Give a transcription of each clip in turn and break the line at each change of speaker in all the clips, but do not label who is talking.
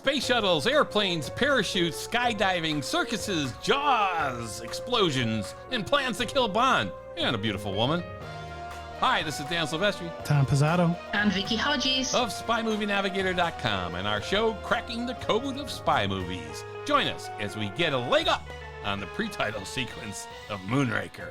Space shuttles, airplanes, parachutes, skydiving, circuses, jaws, explosions, and plans to kill Bond and a beautiful woman. Hi, this is Dan Silvestri.
Tom Pizzato.
And Vicky Hodges.
Of SpyMovieNavigator.com and our show, Cracking the Code of Spy Movies. Join us as we get a leg up on the pre-title sequence of Moonraker.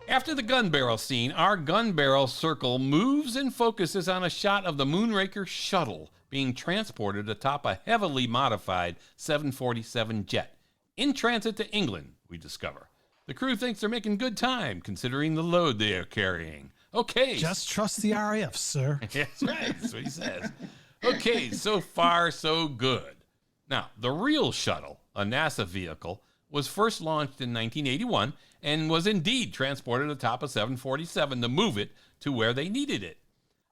After the gun barrel scene, our gun barrel circle moves and focuses on a shot of the Moonraker shuttle being transported atop a heavily modified 747 jet. In transit to England, we discover. The crew thinks they're making good time considering the load they are carrying. Okay.
Just trust the RAF, sir.
That's right. That's what he says. Okay, so far, so good. Now, the real shuttle, a NASA vehicle, was first launched in 1981 and was indeed transported atop a 747 to move it to where they needed it.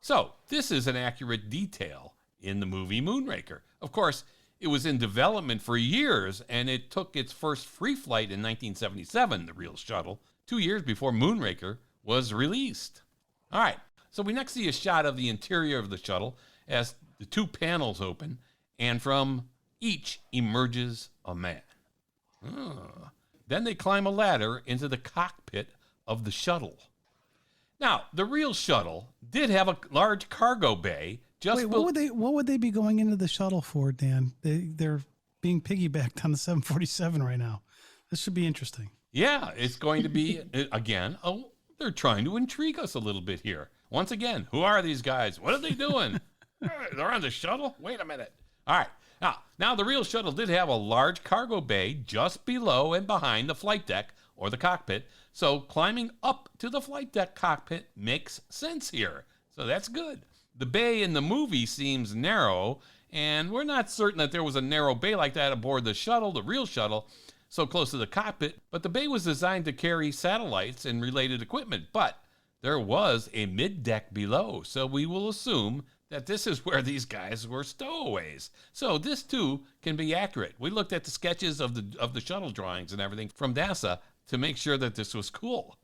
So, this is an accurate detail in the movie Moonraker. Of course, it was in development for years, and it took its first free flight in 1977, the real shuttle, 2 years before Moonraker was released. All right, so we next see a shot of the interior of the shuttle as the two panels open, and from each emerges a man. Then they climb a ladder into the cockpit of the shuttle. Now, the real shuttle did have a large cargo bay.
Wait, what would they be going into the shuttle for, Dan? They're being piggybacked on the 747 right now. This should be interesting.
Yeah, it's going to be, again, they're trying to intrigue us a little bit here. Once again, who are these guys? What are they doing? They're on the shuttle? Wait a minute. All right. Now, the real shuttle did have a large cargo bay just below and behind the flight deck or the cockpit. So climbing up to the flight deck cockpit makes sense here. So that's good. The bay in the movie seems narrow, and we're not certain that there was a narrow bay like that aboard the shuttle, the real shuttle, so close to the cockpit. But the bay was designed to carry satellites and related equipment. But there was a mid-deck below, so we will assume that this is where these guys were stowaways. So this too can be accurate. We looked at the sketches of the shuttle drawings and everything from NASA to make sure that this was cool.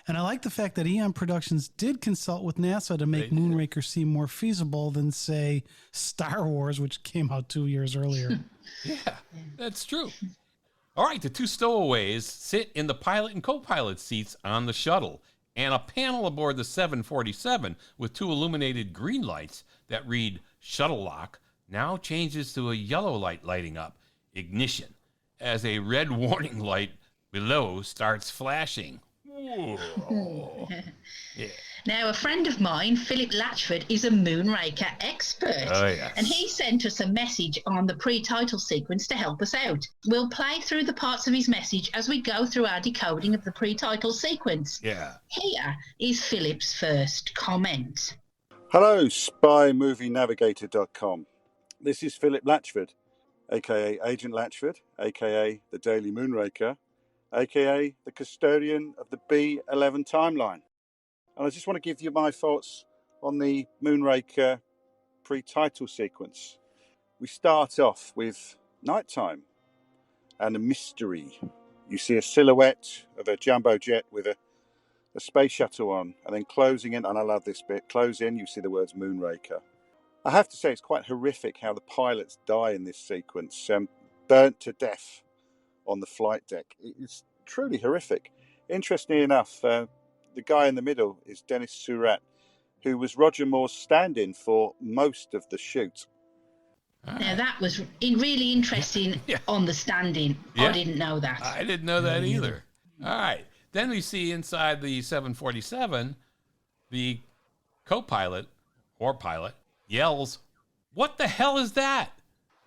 And I like the fact that Eon Productions did consult with NASA to make Moonraker seem more feasible than, say, Star Wars, which came out 2 years earlier.
Yeah, that's true. All right, the two stowaways sit in the pilot and co-pilot seats on the shuttle, and a panel aboard the 747 with two illuminated green lights that read shuttle lock now changes to a yellow light lighting up, ignition, as a red warning light below starts flashing. Yeah.
Now, a friend of mine, Philip Latchford, is a Moonraker expert.
Oh, yes.
And he sent us a message on the pre-title sequence to help us out. We'll play through the parts of his message as we go through our decoding of the pre-title sequence.
Yeah.
Here is Philip's first comment.
Hello, SpyMovieNavigator.com. This is Philip Latchford, a.k.a. Agent Latchford, a.k.a. the Daily Moonraker, a.k.a. the custodian of the B11 timeline. And I just want to give you my thoughts on the Moonraker pre-title sequence. We start off with nighttime and a mystery. You see a silhouette of a jumbo jet with a space shuttle on, and then closing in, and I love this bit, close in, you see the words Moonraker. I have to say it's quite horrific how the pilots die in this sequence, burnt to death on the flight deck. It's truly horrific. Interestingly enough, the guy in the middle is Dennis Surratt, who was Roger Moore's stand-in for most of the shoot.
Now, that was really interesting on the stand-in.
Yeah.
I didn't know that.
I didn't know that either. All right. Then we see inside the 747, the co-pilot or pilot yells, "What the hell is that?"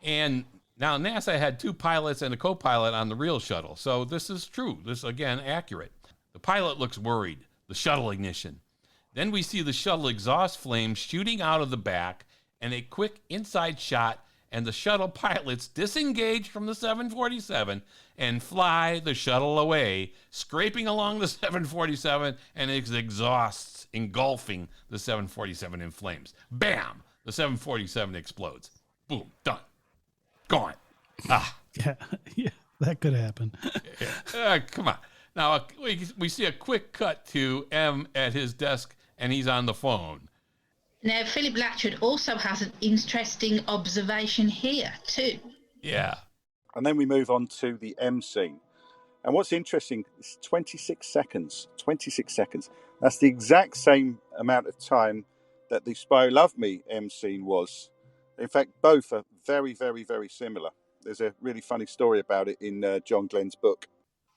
And now NASA had two pilots and a co-pilot on the real shuttle. So this is true. This is, again, accurate. The pilot looks worried. The shuttle ignition. Then we see the shuttle exhaust flames shooting out of the back and a quick inside shot, and the shuttle pilots disengage from the 747 and fly the shuttle away, scraping along the 747 and its exhausts engulfing the 747 in flames. Bam! The 747 explodes. Boom. Done. Gone.
Yeah, that could happen.
Come on. Now, we see a quick cut to M at his desk, and he's on the phone.
Now, Philip Latchford also has an interesting observation here, too.
Yeah.
And then we move on to the M scene. And what's interesting is 26 seconds. 26 seconds. That's the exact same amount of time that the Spy Who Loved Me M scene was. In fact, both are very, very, very similar. There's a really funny story about it in John Glenn's book.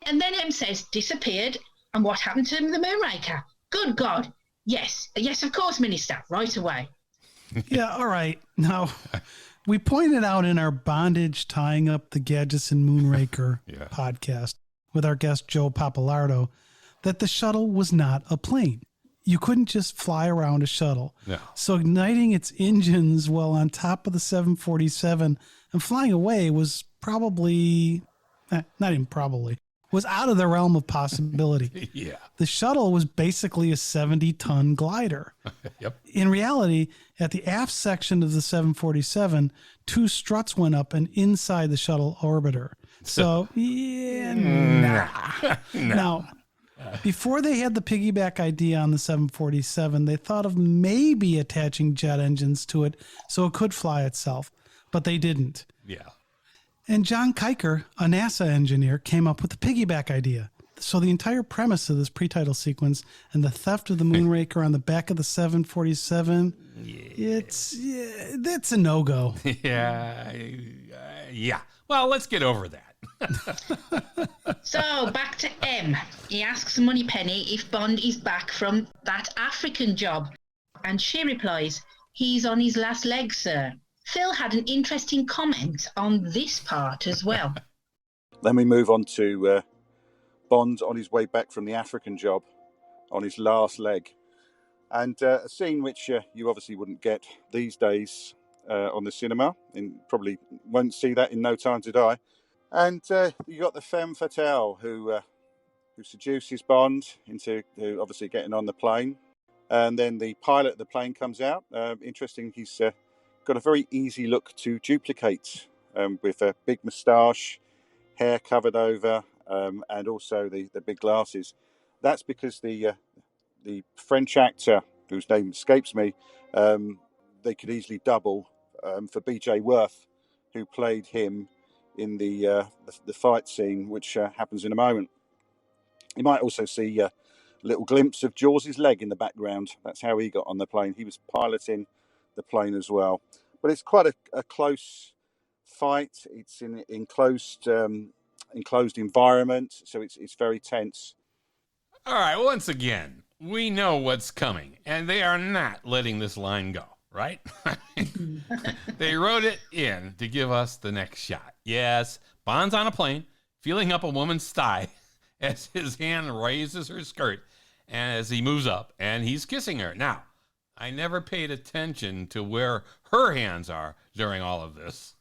And then M says, disappeared. And what happened to the Moonraker? Good God. Yes, of course, Minister, right away.
Yeah, all right. Now, we pointed out in our bondage tying up the gadgets in Moonraker podcast with our guest Joe Papalardo that the shuttle was not a plane. You couldn't just fly around a shuttle.
No.
So igniting its engines while on top of the 747 and flying away was probably, not even probably, was out of the realm of possibility.
Yeah.
The shuttle was basically a 70-ton glider.
Yep.
In reality, at the aft section of the 747, 2 struts went up and inside the shuttle orbiter. So, yeah, nah. Now, before they had the piggyback idea on the 747, they thought of maybe attaching jet engines to it so it could fly itself, but they didn't.
Yeah.
And John Kiker, a NASA engineer, came up with the piggyback idea. So the entire premise of this pre-title sequence and the theft of the Moonraker on the back of the 747, that's a no-go.
Yeah. Well, let's get over that.
So, back to M. He asks Moneypenny if Bond is back from that African job. And she replies, he's on his last leg, sir. Phil had an interesting comment on this part as well.
Then we move on to Bond on his way back from the African job, on his last leg. And a scene which you obviously wouldn't get these days on the cinema, and probably won't see that in No Time to Die. And you got the femme fatale who seduces Bond into obviously getting on the plane. And then the pilot of the plane comes out. Interesting, he's got a very easy look to duplicate with a big moustache, hair covered over, and also the big glasses. That's because the French actor, whose name escapes me, they could easily double for B.J. Worth, who played him in the fight scene, which happens in a moment. You might also see a little glimpse of Jaws' leg in the background. That's how he got on the plane. He was piloting the plane as well. But it's quite a close fight. It's in enclosed environment, so it's very tense.
All right, once again, we know what's coming, and they are not letting this line go, right? They wrote it in to give us the next shot. Yes, Bond's on a plane, feeling up a woman's thigh as his hand raises her skirt and as he moves up, and he's kissing her. Now, I never paid attention to where her hands are during all of this.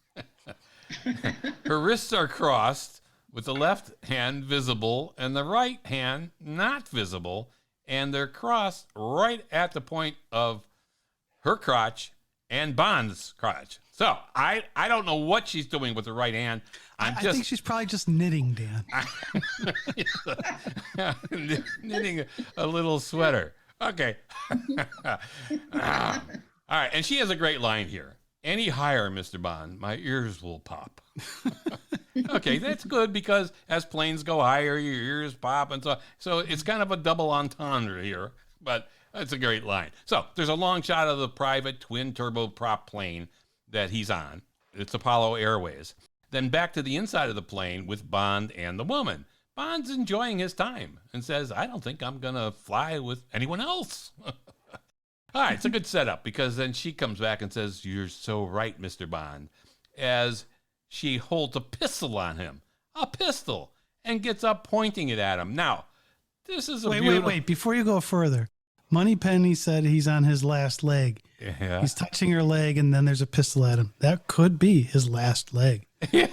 Her wrists are crossed, with the left hand visible and the right hand not visible, and they're crossed right at the point of her crotch and Bond's crotch. So I don't know what she's doing with her right hand. I
think she's probably just knitting, Dan.
Knitting a little sweater. Okay. All right, and she has a great line here. Any higher, Mr. Bond, my ears will pop. Okay, that's good because as planes go higher, your ears pop, and so it's kind of a double entendre here, but it's a great line. So there's a long shot of the private twin turboprop plane that he's on. It's Apollo Airways. Then back to the inside of the plane with Bond and the woman. Bond's enjoying his time and says, I don't think I'm going to fly with anyone else. All right, it's a good setup because then she comes back and says, you're so right, Mr. Bond, as she holds a pistol on him, and gets up pointing it at him. Now, this is
Wait, before you go further, Moneypenny said he's on his last leg.
Yeah.
He's touching her leg and then there's a pistol at him. That could be his last leg.
Yeah,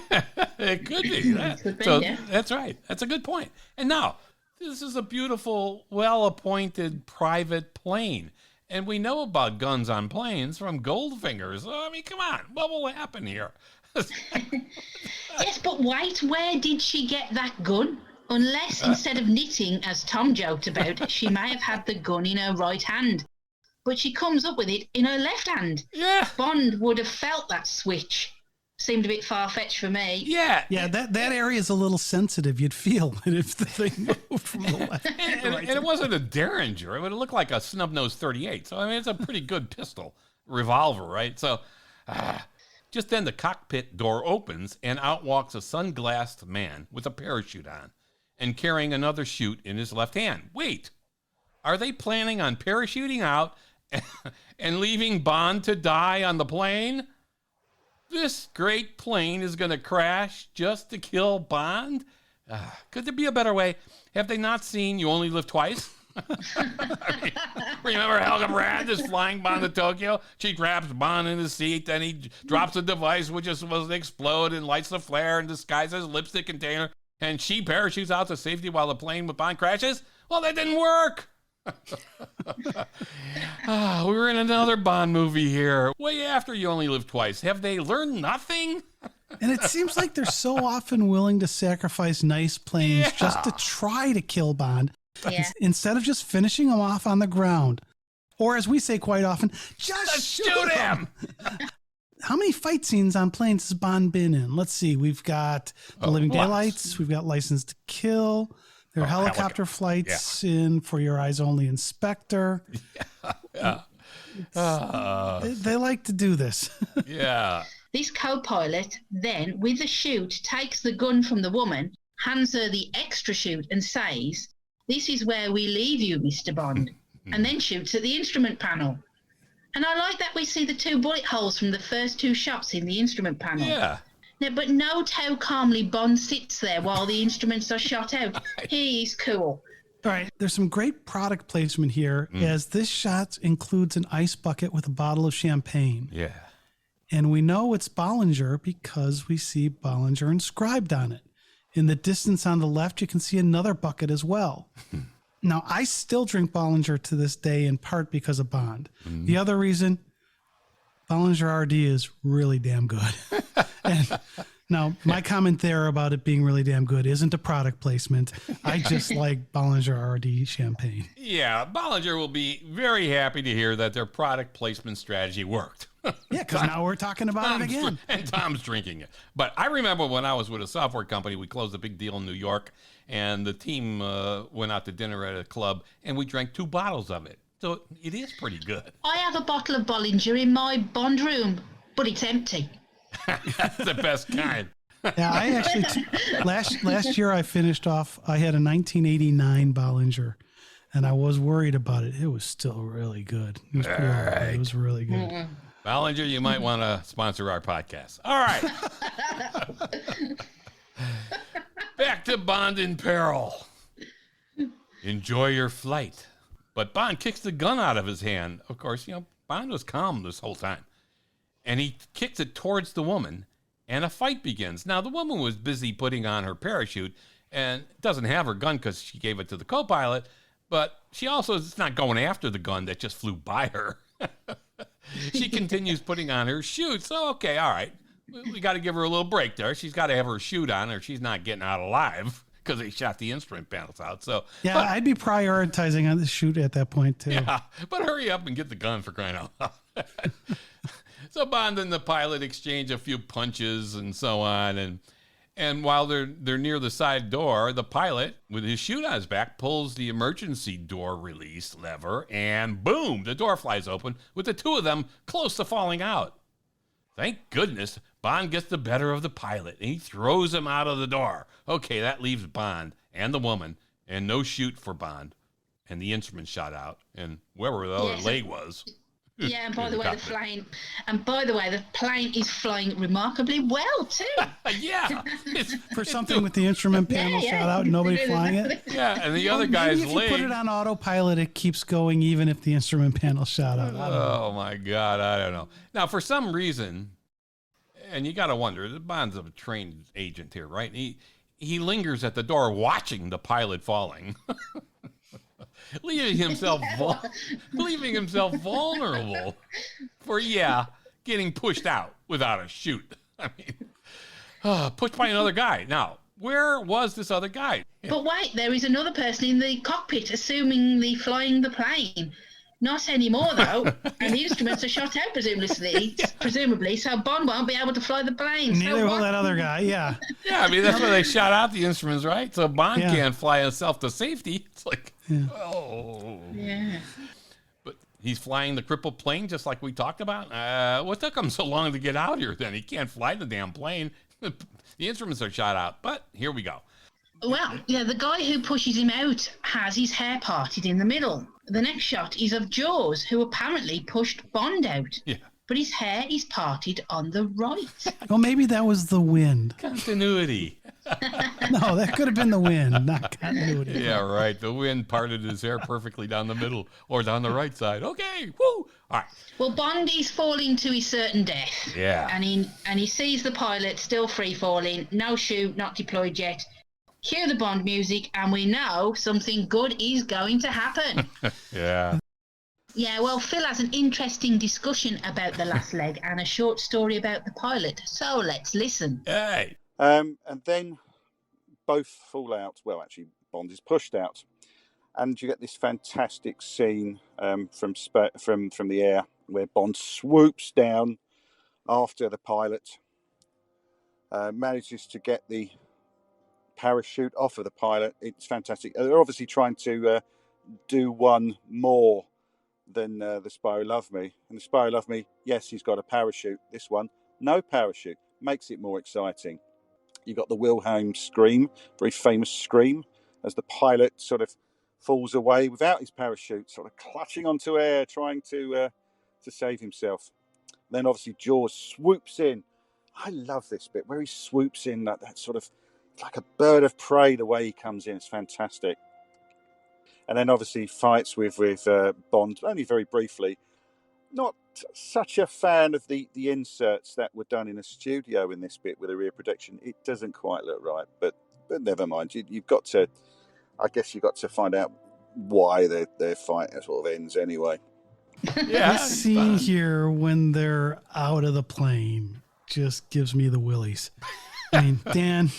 it could be. That's right. That's a good point. And now, this is a beautiful, well-appointed private plane. And we know about guns on planes from Goldfinger's. I mean, come on. What will happen here?
Yes, but wait, where did she get that gun? Unless instead of knitting, as Tom joked about, she may have had the gun in her right hand. but she comes up with it in her left hand.
Yeah.
Bond would have felt that switch. Seemed a bit far-fetched for me.
Yeah.
Yeah, that area is a little sensitive. You'd feel it if the thing moved from the left.
And it wasn't a Derringer. It would look like a snub-nosed 38. So, I mean, it's a pretty good pistol. Revolver, right? So, just then the cockpit door opens and out walks a sunglassed man with a parachute on and carrying another chute in his left hand. Wait, are they planning on parachuting out and leaving Bond to die on the plane? This great plane is going to crash just to kill Bond? Could there be a better way? Have they not seen You Only Live Twice? I mean, remember Helga Brandt is flying Bond to Tokyo? She traps Bond in his seat, then he drops a device which is supposed to explode and lights the flare and disguises a lipstick container, and she parachutes out to safety while the plane with Bond crashes? Well, that didn't work. We're in another Bond movie here. Way after You Only Live Twice. Have they learned nothing?
And it seems like they're so often willing to sacrifice nice planes just to try to kill Bond.
Yeah.
Instead of just finishing him off on the ground. Or as we say quite often, just shoot him. How many fight scenes on planes has Bond been in? Let's see. We've got The Living Daylights. We've got License to Kill. There are helicopter flights in For Your Eyes Only Inspector. They like to do this.
Yeah.
This co-pilot then, with the chute, takes the gun from the woman, hands her the extra chute and says, "This is where we leave you, Mr. Bond," and then shoots at the instrument panel. And I like that we see the 2 bullet holes from the first 2 shots in the instrument panel.
Yeah.
No, but note how calmly Bond sits there while the instruments are shot out. He's cool.
All right. There's some great product placement here as this shot includes an ice bucket with a bottle of champagne.
Yeah.
And we know it's Bollinger because we see Bollinger inscribed on it. In the distance on the left, you can see another bucket as well. Now, I still drink Bollinger to this day in part because of Bond. The other reason, Bollinger RD is really damn good. And now, my comment there about it being really damn good isn't a product placement. I just like Bollinger RD champagne.
Yeah, Bollinger will be very happy to hear that their product placement strategy worked.
Yeah, because now we're talking about it again.
And Tom's drinking it. But I remember when I was with a software company, we closed a big deal in New York, and the team went out to dinner at a club, and we drank 2 bottles of it. So it is pretty good.
I have a bottle of Bollinger in my Bond room, but it's empty.
That's the best kind.
Yeah, I actually, last year I finished off, I had a 1989 Bollinger, and I was worried about it. It was still really good. It was, it was really good.
Mm-hmm.
Bollinger, you might want to sponsor our podcast. All right. Back to Bond in peril. Enjoy your flight. But Bond kicks the gun out of his hand. Of course, Bond was calm this whole time. And he kicks it towards the woman, and a fight begins. Now, the woman was busy putting on her parachute and doesn't have her gun because she gave it to the co-pilot, but she also is not going after the gun that just flew by her. She continues putting on her chute. So, okay, all right. We got to give her a little break there. She's got to have her chute on or she's not getting out alive because they shot the instrument panels out. So
yeah, I'd be prioritizing on the chute at that point, too.
Yeah, but hurry up and get the gun for crying out loud. So Bond and the pilot exchange a few punches and so on. And while they're near the side door, the pilot, with his chute on his back, pulls the emergency door release lever, and boom, the door flies open with the 2 of them close to falling out. Thank goodness, Bond gets the better of the pilot, and he throws him out of the door. Okay, that leaves Bond and the woman, and no chute for Bond, and the instrument shot out, and wherever the other leg was.
Yeah, and by the way, the plane is flying remarkably well too.
Yeah,
for something with the instrument panel shot out, nobody flying it.
Yeah, and the other guy's
maybe if
leg.
you put it on autopilot, it keeps going even if the instrument panel shot out.
Oh my God, I don't know. Now, for some reason, and you got to wonder, Bond's a trained agent here, right? He lingers at the door watching the pilot falling. leaving himself vulnerable for getting pushed out without a chute. I mean, pushed by another guy. Now, where was this other guy?
But wait, there is another person in the cockpit, assumingly flying the plane. Not anymore, though. And the instruments are shot out, presumably, so Bond won't be able to fly the plane.
Neither will that other guy, yeah.
Yeah, I mean, that's why they shot out the instruments, right? So Bond can't fly himself to safety. It's like, oh.
Yeah.
But he's flying the crippled plane just like we talked about. What took him so long to get out here then? He can't fly the damn plane. The instruments are shot out. But here we go.
Well, yeah, the guy who pushes him out has his hair parted in the middle. The next shot is of Jaws, who apparently pushed Bond out.
Yeah.
But his hair is parted on the right.
Well, maybe that was the wind.
Continuity.
No, that could have been the wind, not continuity.
Yeah, right. The wind parted his hair perfectly down the middle or down the right side. Okay, woo! All right.
Well, Bond is falling to his certain death.
Yeah.
And he sees the pilot still free falling, no chute, not deployed yet. Cue the Bond music, and we know something good is going to happen.
Yeah.
Yeah, well, Phil has an interesting discussion about the last leg and a short story about the pilot. So let's listen.
Hey.
And then both fall out. Well, actually, Bond is pushed out. And you get this fantastic scene from the air where Bond swoops down after the pilot, manages to get the parachute off of the pilot. It's fantastic. They're obviously trying to do one more than The Spy Who Loved Me. And The Spy Who Loved Me, yes, he's got a parachute. This one, no parachute. Makes it more exciting. You've got the Wilhelm scream, very famous scream, as the pilot sort of falls away without his parachute, sort of clutching onto air, trying to save himself. Then obviously Jaws swoops in. I love this bit where he swoops in, that sort of like a bird of prey, the way he comes in. It's fantastic. And then obviously fights with Bond, only very briefly. Not such a fan of the inserts that were done in a studio in this bit with a rear projection. It doesn't quite look right, but never mind. You've got to, I guess you've got to find out why their fight sort of ends anyway.
Yeah.
This scene here when they're out of the plane just gives me the willies. I mean, Dan,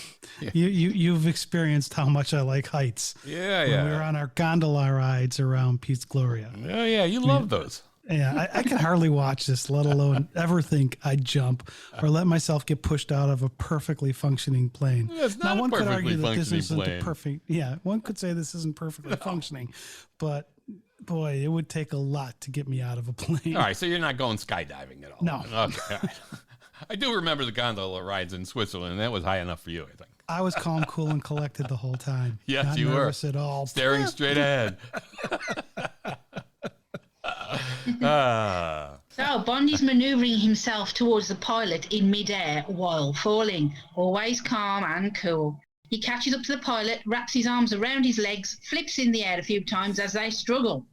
you've experienced how much I like heights.
Yeah,
when we were on our gondola rides around Pete's Gloria.
Oh, yeah, you love those.
Yeah, I can hardly watch this, let alone ever think I'd jump or let myself get pushed out of a perfectly functioning plane.
It's not
one
a
could
perfectly
argue that this
functioning
isn't
plane.
perfect. Yeah, one could say this isn't perfectly functioning, but boy, it would take a lot to get me out of a plane.
All right, so you're not going skydiving at all?
No.
Okay, all right. I do remember the gondola rides in Switzerland, and that was high enough for you, I think.
I was calm, cool, and collected the whole time.
Yes,
Not
you were.
nervous at all.
Staring straight ahead.
So Bond is manoeuvring himself towards the pilot in midair while falling, always calm and cool. He catches up to the pilot, wraps his arms around his legs, flips in the air a few times as they struggle.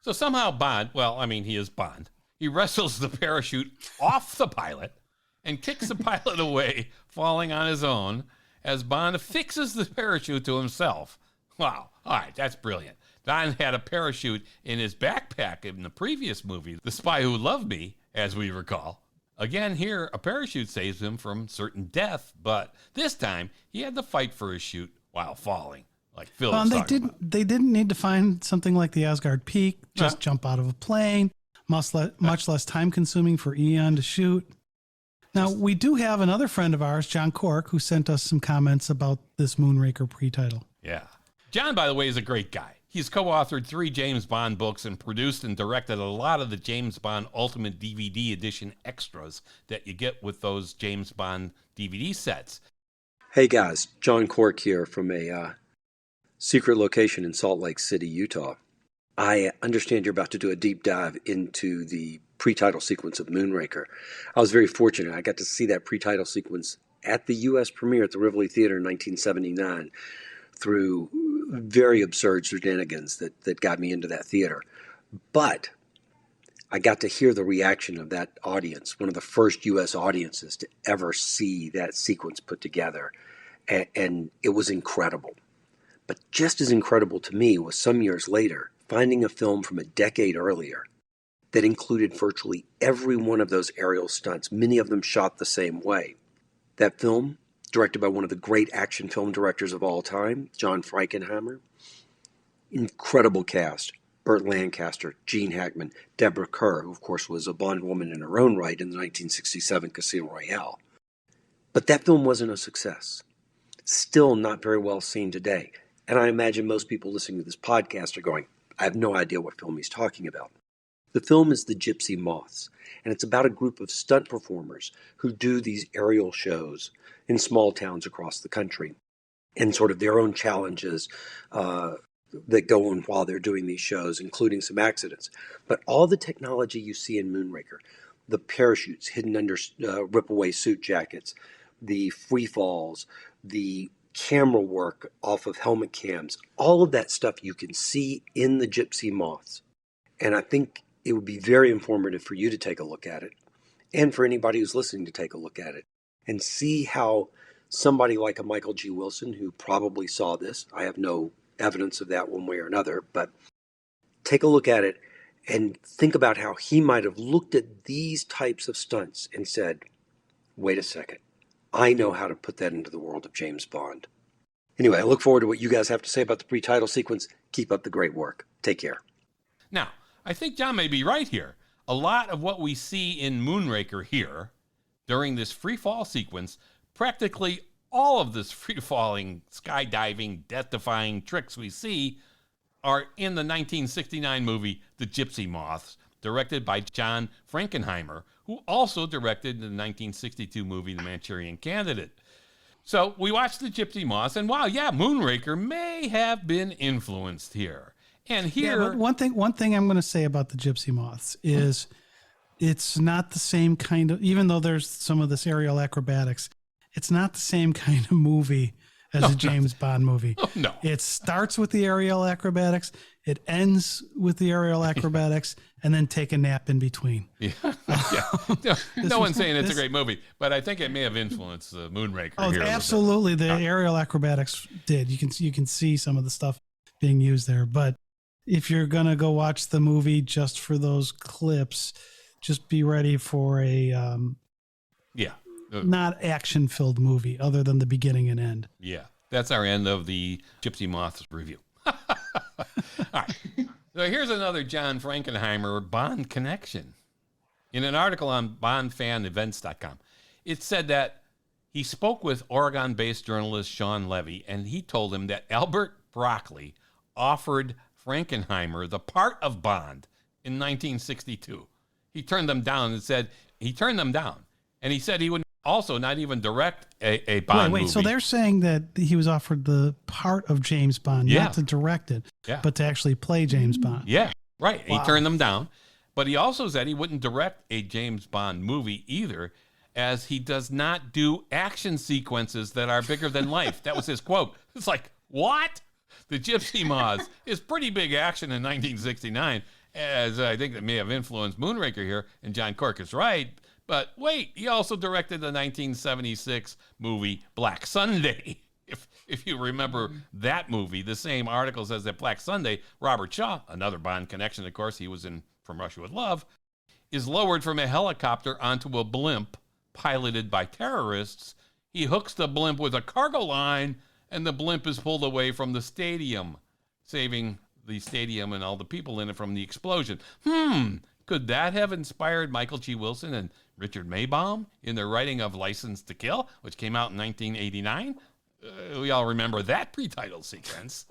So somehow Bond, well, I mean, he is Bond. He wrestles the parachute off the pilot and kicks the pilot away, falling on his own, as Bond affixes the parachute to himself. Wow. All right, that's brilliant. Bond had a parachute in his backpack in the previous movie, The Spy Who Loved Me, as we recall. Again, here, a parachute saves him from certain death, but this time he had to fight for his chute while falling, like Phil was talking about.
They didn't need to find something like the Asgard Peak, just jump out of a plane, much less time-consuming for Eon to shoot. Now, we do have another friend of ours, John Cork, who sent us some comments about this Moonraker pre-title.
Yeah. John, by the way, is a great guy. He's co-authored 3 James Bond books and produced and directed a lot of the James Bond Ultimate DVD Edition extras that you get with those James Bond DVD sets.
Hey guys, John Cork here from a secret location in Salt Lake City, Utah. I understand you're about to do a deep dive into the pre-title sequence of Moonraker. I was very fortunate. I got to see that pre-title sequence at the U.S. premiere at the Rivoli Theater in 1979 through very absurd shenanigans that got me into that theater. But I got to hear the reaction of that audience, one of the first U.S. audiences to ever see that sequence put together. And it was incredible. But just as incredible to me was some years later, finding a film from a decade earlier that included virtually every one of those aerial stunts, many of them shot the same way. That film, directed by one of the great action film directors of all time, John Frankenheimer, incredible cast, Burt Lancaster, Gene Hackman, Deborah Kerr, who of course was a Bond woman in her own right in the 1967 Casino Royale. But that film wasn't a success. Still not very well seen today. And I imagine most people listening to this podcast are going, I have no idea what film he's talking about. The film is The Gypsy Moths, and it's about a group of stunt performers who do these aerial shows in small towns across the country, and sort of their own challenges that go on while they're doing these shows, including some accidents. But all the technology you see in Moonraker, the parachutes hidden under rip-away suit jackets, the free falls, the camera work off of helmet cams, all of that stuff you can see in The Gypsy Moths. And I think it would be very informative for you to take a look at it, and for anybody who's listening to take a look at it, and see how somebody like a Michael G. Wilson, who probably saw this, I have no evidence of that one way or another, but take a look at it and think about how he might have looked at these types of stunts and said, wait a second, I know how to put that into the world of James Bond. Anyway, I look forward to what you guys have to say about the pre-title sequence. Keep up the great work. Take care.
Now, I think John may be right here. A lot of what we see in Moonraker here during this free fall sequence, practically all of this free-falling, skydiving, death-defying tricks we see are in the 1969 movie The Gypsy Moths, directed by John Frankenheimer, who also directed the 1962 movie The Manchurian Candidate. So we watched The Gypsy Moths, and wow, yeah, Moonraker may have been influenced here. And here...
Yeah, but one thing I'm going to say about The Gypsy Moths is it's not the same kind of, even though there's some of this aerial acrobatics, it's not the same kind of movie as a James Bond movie.
Oh, no.
It starts with the aerial acrobatics, it ends with the aerial acrobatics, and then take a nap in between.
Yeah. No one's saying it's a great movie, but I think it may have influenced Moonraker.
Oh,
here
absolutely. The aerial acrobatics did. You can see some of the stuff being used there. But if you're going to go watch the movie just for those clips, just be ready for a not action-filled movie other than the beginning and end.
Yeah, that's our end of the Gypsy Moths review. All right. So here's another John Frankenheimer Bond connection. In an article on BondFanEvents.com, it said that he spoke with Oregon-based journalist Sean Levy, and he told him that Albert Broccoli offered Frankenheimer the part of Bond in 1962. He turned them down and said and he said he would also not even direct a Bond movie.
So they're saying that he was offered the part of James Bond, not to direct it, but to actually play James Bond.
Yeah, right. Wow. He turned them down. But he also said he wouldn't direct a James Bond movie either, as he does not do action sequences that are bigger than life. That was his quote. It's like, what? The Gypsy Moths is pretty big action in 1969, as I think that may have influenced Moonraker here, and John Cork is right. But wait, he also directed the 1976 movie Black Sunday. If you remember that movie, the same article says that Black Sunday, Robert Shaw, another Bond connection, of course, he was in From Russia with Love, is lowered from a helicopter onto a blimp piloted by terrorists. He hooks the blimp with a cargo line, and the blimp is pulled away from the stadium, saving the stadium and all the people in it from the explosion. Could that have inspired Michael G. Wilson and Richard Maybaum in their writing of License to Kill, which came out in 1989? We all remember that pre-title sequence.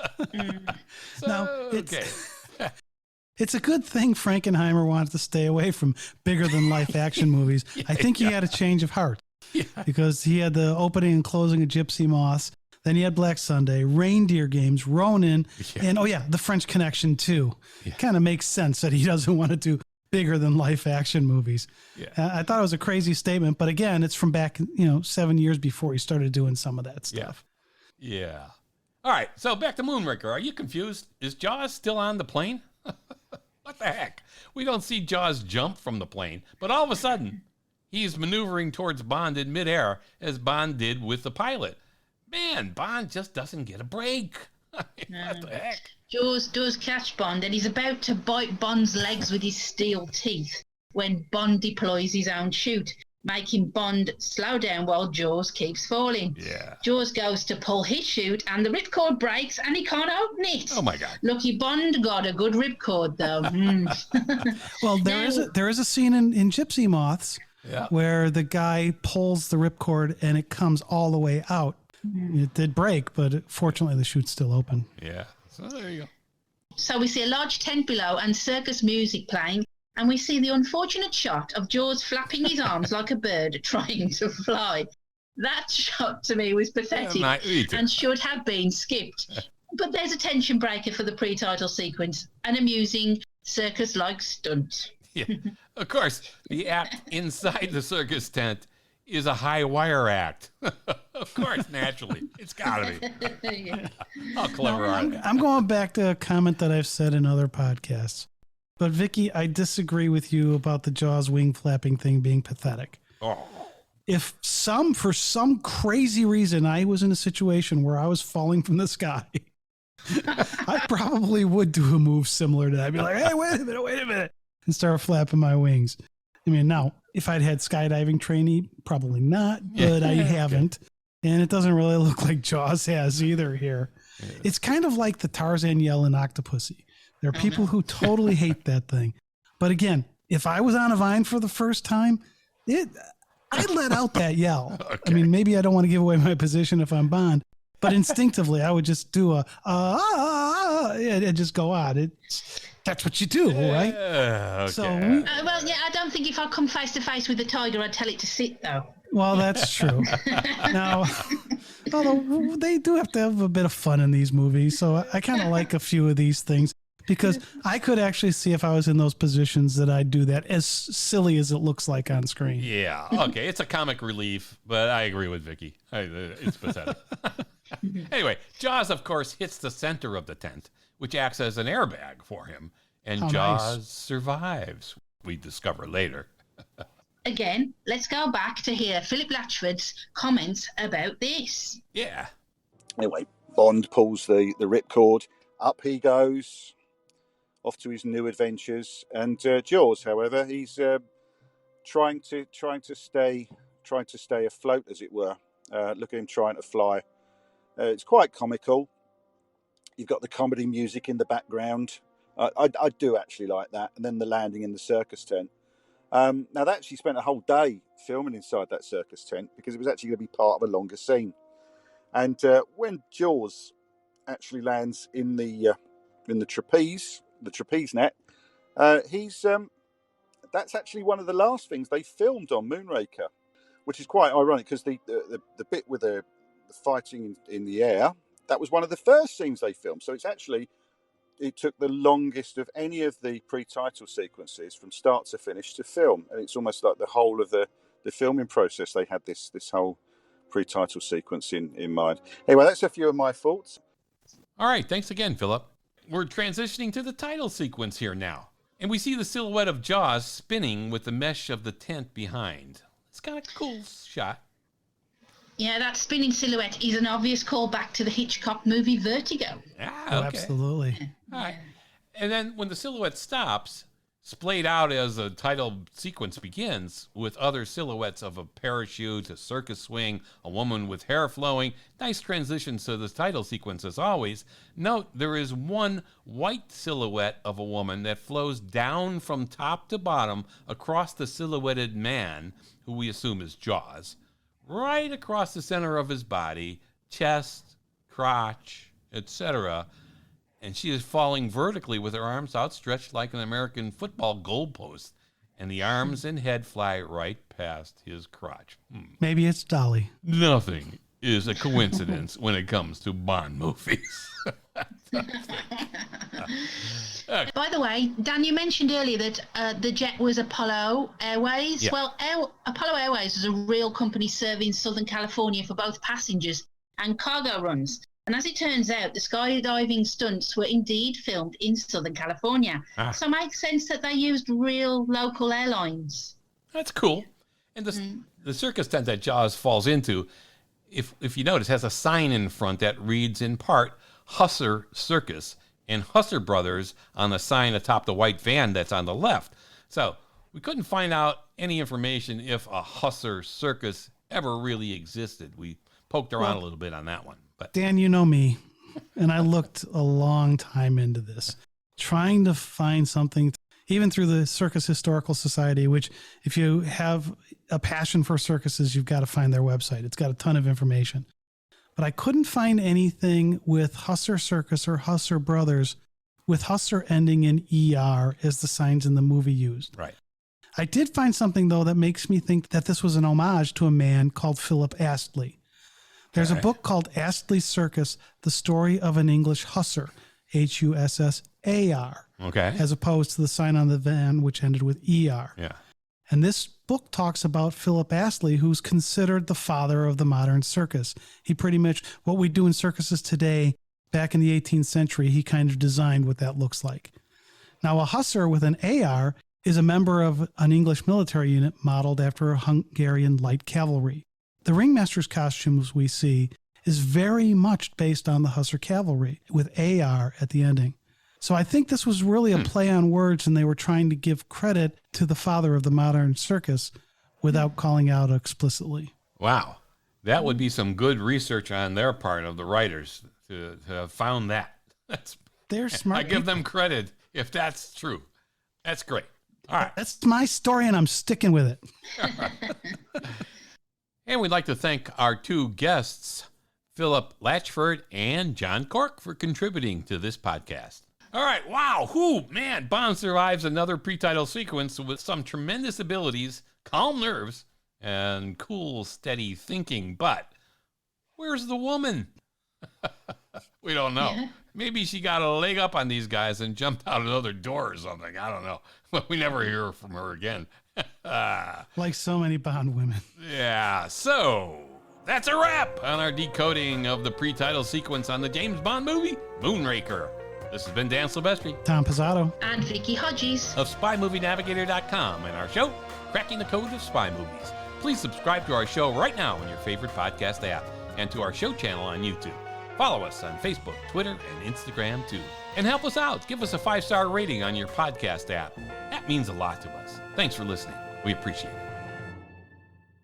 It's a good thing Frankenheimer wanted to stay away from bigger-than-life action movies. I think he had a change of heart because he had the opening and closing of Gypsy Moths. Then he had Black Sunday, Reindeer Games, Ronin, and the French Connection too. Kind of makes sense that he doesn't want to do bigger than life action movies. I thought it was a crazy statement, but again, it's from back 7 years before he started doing some of that stuff.
Yeah. All right, so back to Moonraker. Are you confused? Is Jaws still on the plane? What the heck? We don't see Jaws jump from the plane, but all of a sudden, he's maneuvering towards Bond in midair, as Bond did with the pilot. Man, Bond just doesn't get a break. What the heck?
Jaws does catch Bond, and he's about to bite Bond's legs with his steel teeth when Bond deploys his own chute. making Bond slow down while Jaws keeps falling.
Yeah.
Jaws goes to pull his chute and the ripcord breaks and he can't open it.
Oh, my God.
Lucky Bond got a good ripcord, though.
Well, there is a scene in Gypsy Moths where the guy pulls the ripcord and it comes all the way out. It did break, but fortunately the chute's still open.
Yeah. So there you go.
So we see a large tent below and circus music playing, and we see the unfortunate shot of Jaws flapping his arms like a bird trying to fly. That shot to me was pathetic and should have been skipped. But there's a tension breaker for the pre-title sequence, an amusing circus-like stunt.
Yeah. Of course, the act inside the circus tent is a high wire act. Of course, naturally. It's got to be.
Yeah.
How clever are they?
I'm going back to a comment that I've said in other podcasts. But Vicky, I disagree with you about the Jaws wing flapping thing being pathetic.
Oh.
If for some crazy reason, I was in a situation where I was falling from the sky, I probably would do a move similar to that. I'd be like, hey, wait a minute, and start flapping my wings. I mean, now, if I'd had skydiving training, probably not, but I haven't. And it doesn't really look like Jaws has either here. Yeah. It's kind of like the Tarzan yell in Octopussy. There are people who totally hate that thing. But again, if I was on a vine for the first time, I'd let out that yell. Okay. I mean, maybe I don't want to give away my position if I'm Bond, but instinctively I would just do and just go on. That's what you do, right?
Okay.
So,
I don't think if I come face to face with a tiger, I'd tell it to sit, though.
Well, that's true. Now, although they do have to have a bit of fun in these movies, so I kind of like a few of these things because I could actually see if I was in those positions that I'd do that, as silly as it looks like on screen.
Yeah, okay, it's a comic relief, but I agree with Vicky. It's pathetic. Anyway, Jaws, of course, hits the center of the tent, which acts as an airbag for him, and Jaws survives, we discover later.
Again, let's go back to hear Philip Latchford's comments about this.
Yeah.
Anyway, Bond pulls the ripcord, up he goes, off to his new adventures. And Jaws, however, he's trying to stay afloat, as it were. Look at him trying to fly. It's quite comical. You've got the comedy music in the background. I do actually like that. And then the landing in the circus tent. Now, they actually spent a whole day filming inside that circus tent because it was actually going to be part of a longer scene. And when Jaws actually lands in the trapeze net, that's actually one of the last things they filmed on Moonraker, which is quite ironic because the bit with the fighting in the air, that was one of the first scenes they filmed. So it took the longest of any of the pre-title sequences from start to finish to film. And it's almost like the whole of the filming process, they had this whole pre-title sequence in mind. Anyway, that's a few of my thoughts.
All right, thanks again, Philip. We're transitioning to the title sequence here now. And we see the silhouette of Jaws spinning with the mesh of the tent behind. It's kind of a cool shot.
Yeah, that spinning silhouette is an obvious callback to the Hitchcock movie Vertigo.
Ah,
Oh,
okay.
absolutely.
All right. And then when the silhouette stops, splayed out as the title sequence begins with other silhouettes of a parachute, a circus swing, a woman with hair flowing. Nice transitions to the title sequence as always. Note there is one white silhouette of a woman that flows down from top to bottom across the silhouetted man, who we assume is Jaws, right across the center of his body, chest, crotch, etc., and she is falling vertically with her arms outstretched like an American football goalpost, and the arms and head fly right past his crotch.
Maybe it's Dolly.
Nothing is a coincidence when it comes to Bond movies.
By the way, Dan, you mentioned earlier that the jet was Apollo Airways.
Yeah.
Well, Apollo Airways was a real company serving Southern California for both passengers and cargo runs. And as it turns out, the skydiving stunts were indeed filmed in Southern California. So it makes sense that they used real local airlines.
That's cool. And the circus tent that Jaws falls into, if you notice, has a sign in front that reads in part, Husser Circus, and Husser Brothers on the sign atop the white van that's on the left. So we couldn't find out any information if a hussar circus ever really existed. We poked around a little bit on that one. But
Dan, you know me, and I looked a long time into this, trying to find something, even through the Circus Historical Society, which if you have a passion for circuses, you've got to find their website. It's got a ton of information. But I couldn't find anything with Hussar Circus or Hussar Brothers with Hussar ending in ER as the signs in the movie used.
right.
I did find something, though, that makes me think that this was an homage to a man called Philip Astley. There's a book called Astley's Circus, The Story of an English Hussar, Hussar,
Okay.
as opposed to the sign on the van, which ended with ER.
Yeah.
And this book talks about Philip Astley, who's considered the father of the modern circus. He pretty much, what we do in circuses today, back in the 18th century, he kind of designed what that looks like. Now, a hussar with an AR is a member of an English military unit modeled after a Hungarian light cavalry. The ringmaster's costumes we see is very much based on the hussar cavalry with AR at the ending. So I think this was really a play on words, and they were trying to give credit to the father of the modern circus without calling out explicitly.
Wow. That would be some good research on their part of the writers to have found that.
They're smart.
I give them credit if that's true. That's great. All right.
That's my story, and I'm sticking with it.
And we'd like to thank our two guests, Philip Latchford and John Cork, for contributing to this podcast. All right, wow, man, Bond survives another pre-title sequence with some tremendous abilities, calm nerves, and cool, steady thinking. But where's the woman? We don't know.
Yeah.
Maybe she got a leg up on these guys and jumped out another door or something. I don't know. But we never hear from her again.
Like so many Bond women.
Yeah, so that's a wrap on our decoding of the pre-title sequence on the James Bond movie, Moonraker. This has been Dan Silvestri
Tom Pizzato.
And Vicky Hodges.
of SpyMovieNavigator.com and our show, Cracking the Code of Spy Movies. Please subscribe to our show right now on your favorite podcast app and to our show channel on YouTube. Follow us on Facebook, Twitter, and Instagram too. And help us out. Give us a 5-star rating on your podcast app. That means a lot to us. Thanks for listening. We appreciate it.